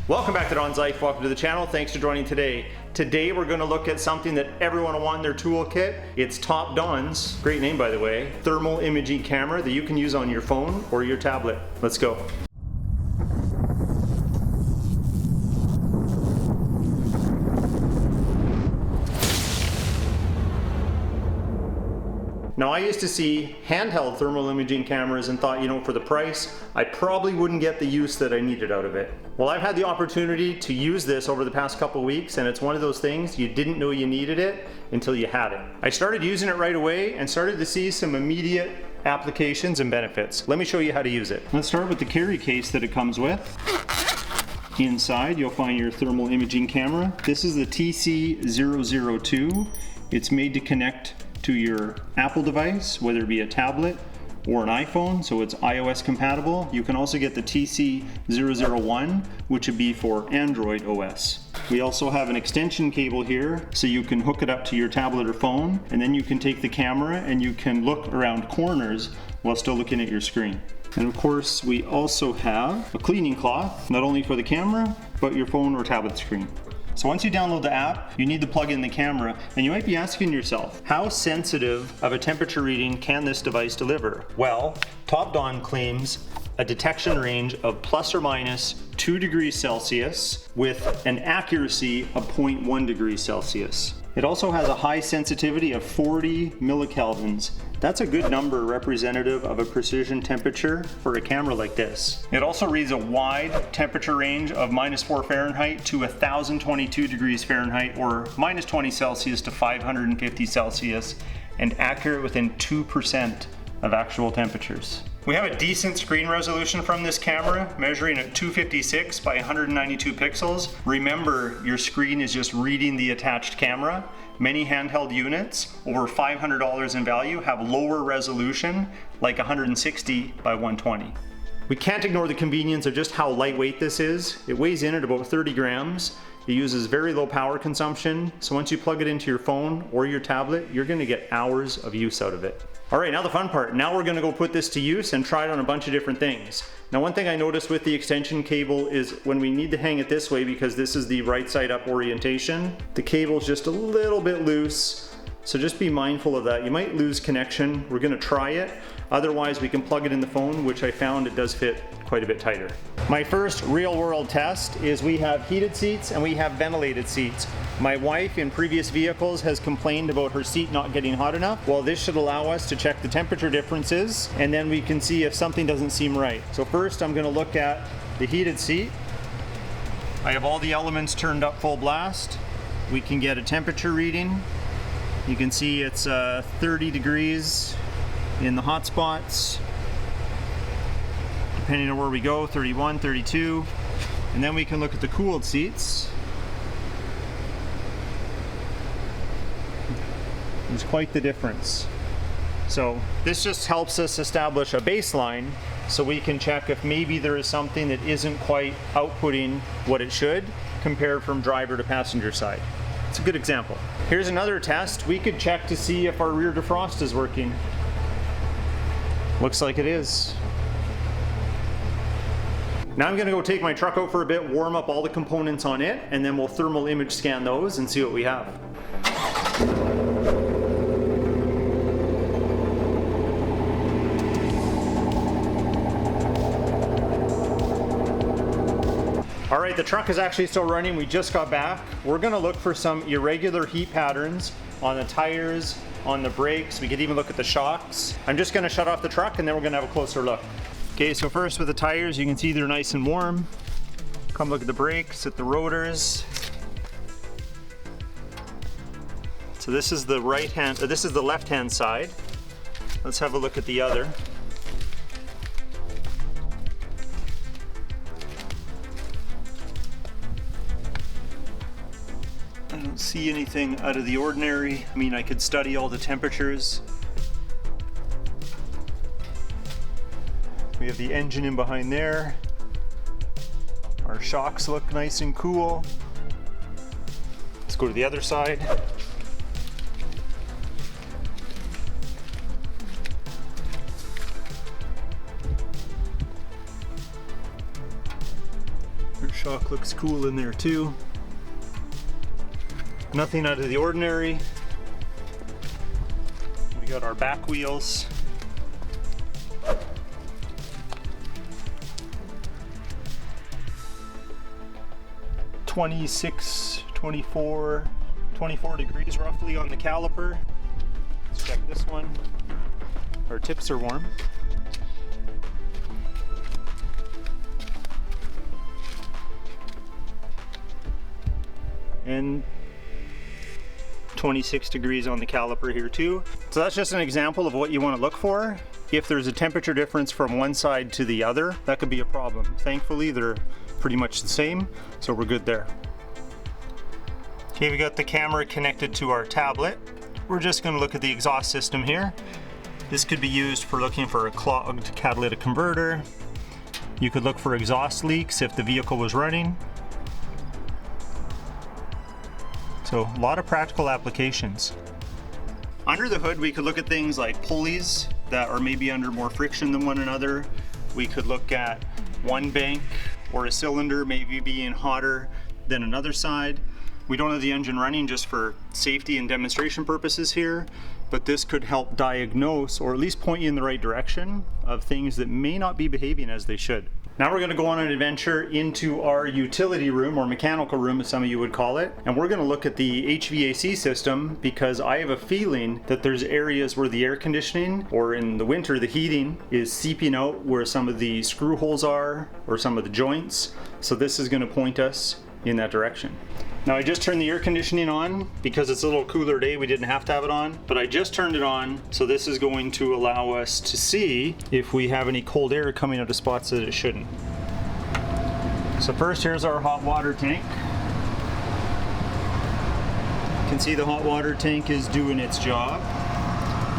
Welcome back to Don's Life. Welcome to the channel. Thanks for joining today. Today we're going to look at something that everyone will want in their toolkit. It's TOPDON's, great name by the way, thermal imaging camera that you can use on your phone or your tablet. Let's go. Now I used to see handheld thermal imaging cameras and thought, for the price, I probably wouldn't get the use that I needed out of it. Well, I've had the opportunity to use this over the past couple weeks, and it's one of those things you didn't know you needed it until you had it. I started using it right away and started to see some immediate applications and benefits. Let me show you how to use it. Let's start with the carry case that it comes with. Inside, you'll find your thermal imaging camera. This is the TC002. It's made to connect to your Apple device, whether it be a tablet or an iPhone, so it's iOS compatible. You can also get the TC001, which would be for Android OS. We also have an extension cable here, so you can hook it up to your tablet or phone, and then you can take the camera and you can look around corners while still looking at your screen. And of course, we also have a cleaning cloth, not only for the camera, but your phone or tablet screen. So once you download the app, you need to plug in the camera, and you might be asking yourself, how sensitive of a temperature reading can this device deliver? Well, TOPDON claims a detection range of plus or minus 2 degrees Celsius with an accuracy of 0.1 degrees Celsius. It also has a high sensitivity of 40 millikelvins. That's a good number representative of a precision temperature for a camera like this. It also reads a wide temperature range of -4 Fahrenheit to 1022 degrees Fahrenheit, or -20 Celsius to 550 Celsius, and accurate within 2% of actual temperatures. We have a decent screen resolution from this camera, measuring at 256 by 192 pixels. Remember, your screen is just reading the attached camera. Many handheld units, over $500 in value, have lower resolution, like 160 by 120. We can't ignore the convenience of just how lightweight this is. It weighs in at about 30 grams. It uses very low power consumption, so once you plug it into your phone or your tablet, you're going to get hours of use out of it. Alright, now the fun part. Now we're going to go put this to use and try it on a bunch of different things. Now one thing I noticed with the extension cable is when we need to hang it this way, because this is the right side up orientation, the cable's just a little bit loose. So just be mindful of that. You might lose connection. We're going to try it. Otherwise we can plug it in the phone, which I found it does fit quite a bit tighter. My first real world test is we have heated seats and we have ventilated seats. My wife in previous vehicles has complained about her seat not getting hot enough. Well, this should allow us to check the temperature differences, and then we can see if something doesn't seem right. So first I'm going to look at the heated seat. I have all the elements turned up full blast. We can get a temperature reading. You can see it's 30 degrees in the hot spots. Depending on where we go, 31, 32. And then we can look at the cooled seats. There's quite the difference. So this just helps us establish a baseline so we can check if maybe there is something that isn't quite outputting what it should compared from driver to passenger side. It's a good example. Here's another test. We could check to see if our rear defrost is working. Looks like it is. Now I'm gonna go take my truck out for a bit, warm up all the components on it, and then we'll thermal image scan those and see what we have. All right, the truck is actually still running. We just got back. We're gonna look for some irregular heat patterns on the tires, on the brakes. We could even look at the shocks. I'm just gonna shut off the truck and then we're gonna have a closer look. Okay, so first with the tires, you can see they're nice and warm. Come look at the brakes, at the rotors. So this is the this is the left-hand side. Let's have a look at the other. I don't see anything out of the ordinary. I mean, I could study all the temperatures. We have the engine in behind there. Our shocks look nice and cool. Let's go to the other side. Shock looks cool in there too. Nothing out of the ordinary. We got our back wheels. (24 degrees roughly on the caliper. Let's check this one. Our tips are warm. And 26 degrees on the caliper here too. So that's just an example of what you want to look for. If there's a temperature difference from one side to the other, that could be a problem. Thankfully, they're pretty much the same, so we're good there. Okay, we got the camera connected to our tablet. We're just going to look at the exhaust system here. This could be used for looking for a clogged catalytic converter. You could look for exhaust leaks if the vehicle was running. So a lot of practical applications. Under the hood, we could look at things like pulleys that are maybe under more friction than one another. We could look at one bank or a cylinder maybe being hotter than another side. We don't have the engine running just for safety and demonstration purposes here, but this could help diagnose or at least point you in the right direction of things that may not be behaving as they should. Now we're going to go on an adventure into our utility room, or mechanical room as some of you would call it, and we're going to look at the HVAC system because I have a feeling that there's areas where the air conditioning, or in the winter the heating, is seeping out where some of the screw holes are or some of the joints. So this is going to point us in that direction. Now I just turned the air conditioning on because it's a little cooler day. We didn't have to have it on, but I just turned it on. So this is going to allow us to see if we have any cold air coming out of spots that it shouldn't. So first, here's our hot water tank. You can see the hot water tank is doing its job,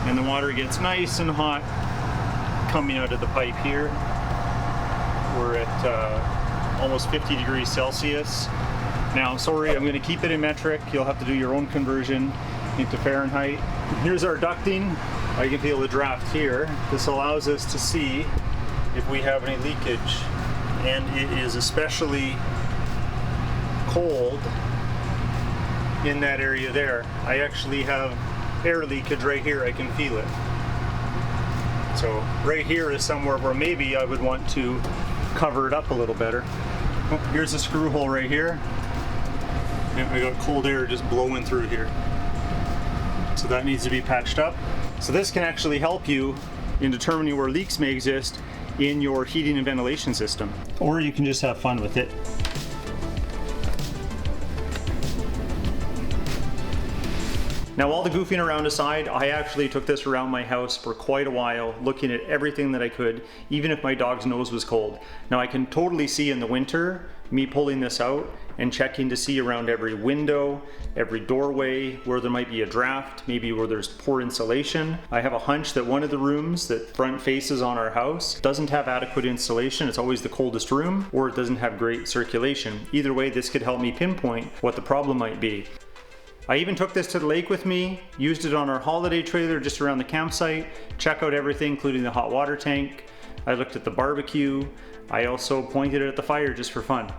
and the water gets nice and hot coming out of the pipe here. We're at almost 50 degrees Celsius. Now, sorry, I'm going to keep it in metric. You'll have to do your own conversion into Fahrenheit. Here's our ducting. I can feel the draft here. This allows us to see if we have any leakage. And it is especially cold in that area there. I actually have air leakage right here. I can feel it. So right here is somewhere where maybe I would want to cover it up a little better. Oh, here's a screw hole right here. And I got cold air just blowing through here. So that needs to be patched up. So this can actually help you in determining where leaks may exist in your heating and ventilation system. Or you can just have fun with it. Now, all the goofing around aside, I actually took this around my house for quite a while, looking at everything that I could, even if my dog's nose was cold. Now, I can totally see in the winter, me pulling this out and checking to see around every window, every doorway, where there might be a draft, maybe where there's poor insulation. I have a hunch that one of the rooms that front faces on our house doesn't have adequate insulation. It's always the coldest room, or it doesn't have great circulation. Either way, this could help me pinpoint what the problem might be. I even took this to the lake with me, used it on our holiday trailer just around the campsite, check out everything, including the hot water tank. I looked at the barbecue. I also pointed it at the fire just for fun.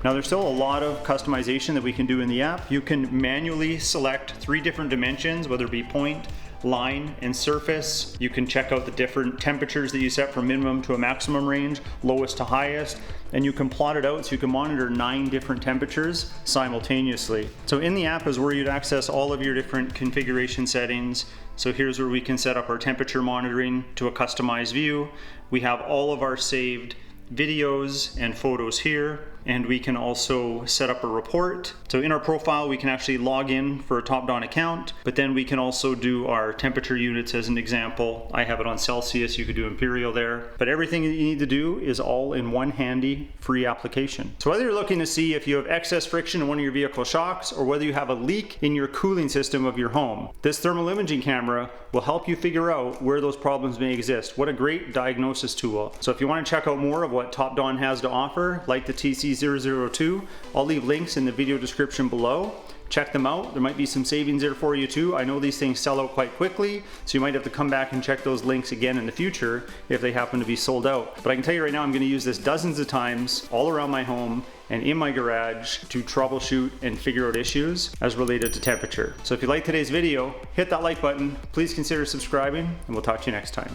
Now, there's still a lot of customization that we can do in the app. You can manually select 3 different dimensions, whether it be point, line, and surface. You can check out the different temperatures that you set from minimum to a maximum range, lowest to highest, and you can plot it out so you can monitor 9 different temperatures simultaneously. So in the app is where you'd access all of your different configuration settings. So here's where we can set up our temperature monitoring to a customized view. We have all of our saved videos and photos here, and we can also set up a report. So in our profile, we can actually log in for a TOPDON account, but then we can also do our temperature units as an example. I have it on Celsius, you could do imperial there. But everything that you need to do is all in one handy free application. So whether you're looking to see if you have excess friction in one of your vehicle shocks, or whether you have a leak in your cooling system of your home, this thermal imaging camera will help you figure out where those problems may exist. What a great diagnosis tool. So if you want to check out more of what TOPDON has to offer, like the TC001 TC002. I'll leave links in the video description below. Check them out. There might be some savings there for you too. I know these things sell out quite quickly, so you might have to come back and check those links again in the future if they happen to be sold out. But I can tell you right now, I'm going to use this dozens of times all around my home and in my garage to troubleshoot and figure out issues as related to temperature. So if you like today's video, hit that like button, please consider subscribing, and we'll talk to you next time.